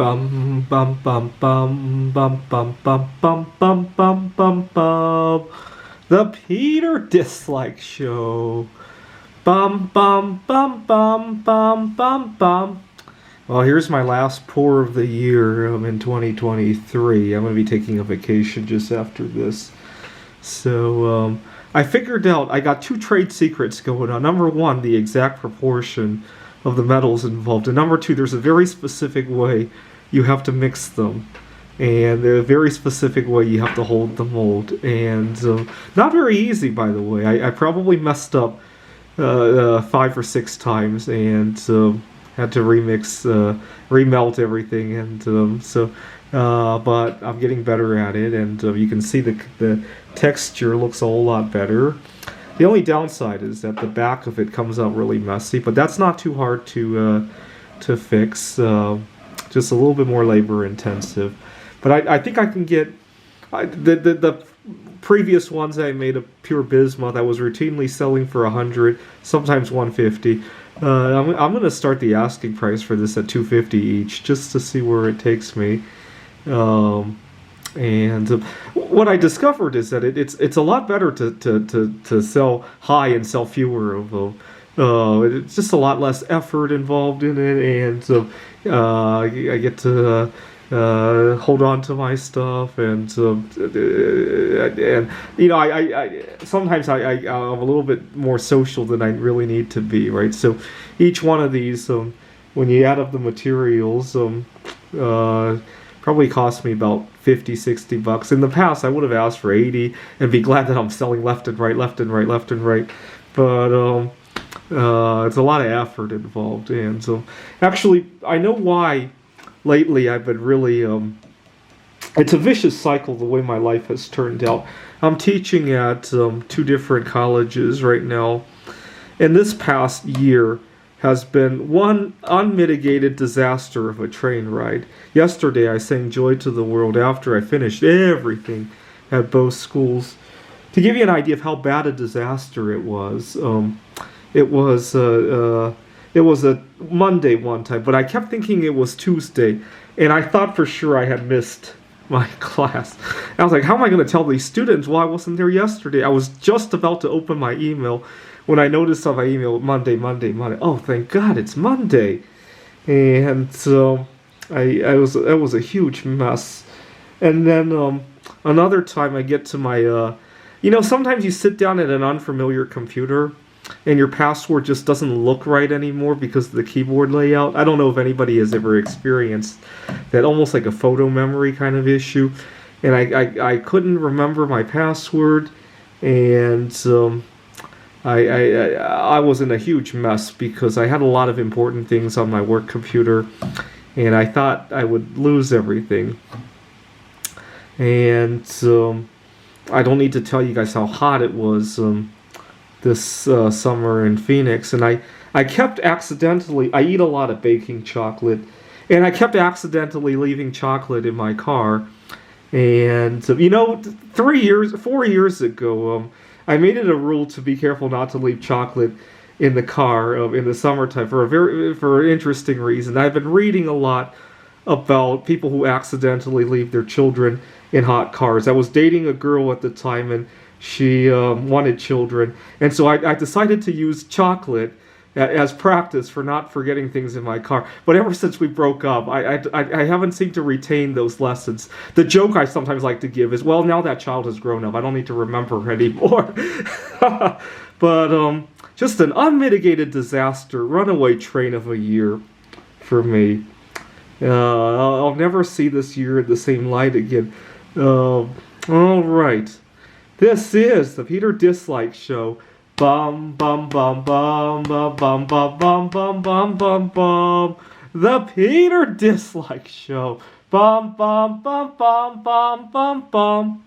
Bum bum bum bum bum bum bum bum bum bum bum bum. The Peter Dislike Show. Bum bum bum bum bum bum bum. Well, here's my last pour of the year in 2023. I'm going to be taking a vacation just after this. So, I figured out I got two trade secrets going on. Number one, the exact proportion of the metals involved. And number two, there's a very specific way you have to mix them. And there's a very specific way you have to hold the mold. And not very easy, by the way. I probably messed up 5 or 6 times and had to remelt everything. And but I'm getting better at it. And you can see the texture looks a whole lot better. The only downside is that the back of it comes out really messy, but that's not too hard to fix. Just a little bit more labor intensive. But I think I can get the previous ones I made of pure bismuth. I was routinely selling for 100, sometimes 150. I'm going to start the asking price for this at 250 each, just to see where it takes me. And what I discovered is that it's a lot better to sell high and sell fewer of them. It's just a lot less effort involved in it, and I get to hold on to my stuff, and you know I sometimes I'm a little bit more social than I really need to be, right? So each one of these, when you add up the materials, probably cost me about $50-$60. In the past, I would have asked for 80 and be glad that I'm selling left and right, left and right, left and right. But it's a lot of effort involved, and so actually, I know why. Lately, I've been really. It's a vicious cycle the way my life has turned out. I'm teaching at 2 different colleges right now, and this past year has been one unmitigated disaster of a train ride. Yesterday, I sang Joy to the World after I finished everything at both schools. To give you an idea of how bad a disaster it was a Monday one time, but I kept thinking it was Tuesday, and I thought for sure I had missed my class. And I was like, how am I going to tell these students? Well, I wasn't there yesterday. I was just about to open my email when I noticed on my email, Monday. Oh, thank God, it's Monday. And so it was a huge mess. And then another time I get to my, sometimes you sit down at an unfamiliar computer and your password just doesn't look right anymore because of the keyboard layout. I don't know if anybody has ever experienced that, almost like a photo memory kind of issue. And I couldn't remember my password, and I was in a huge mess because I had a lot of important things on my work computer, and I thought I would lose everything. And I don't need to tell you guys how hot it was this summer in Phoenix, and I kept accidentally, I eat a lot of baking chocolate, and I kept accidentally leaving chocolate in my car. And 4 years ago, I made it a rule to be careful not to leave chocolate in the car in the summertime for an interesting reason. I've been reading a lot about people who accidentally leave their children in hot cars. I was dating a girl at the time, and she wanted children, and so I decided to use chocolate as practice for not forgetting things in my car. But ever since we broke up, I haven't seemed to retain those lessons. The joke I sometimes like to give is, well, now that child has grown up, I don't need to remember her anymore. But just an unmitigated disaster, runaway train of a year for me. I'll never see this year in the same light again. All right. This is the Peter Dislike Show. Bum bum bum bum bum bum bum bum bum bum bum bum. The Peter Dislike Show. Bum bum bum bum bum bum bum.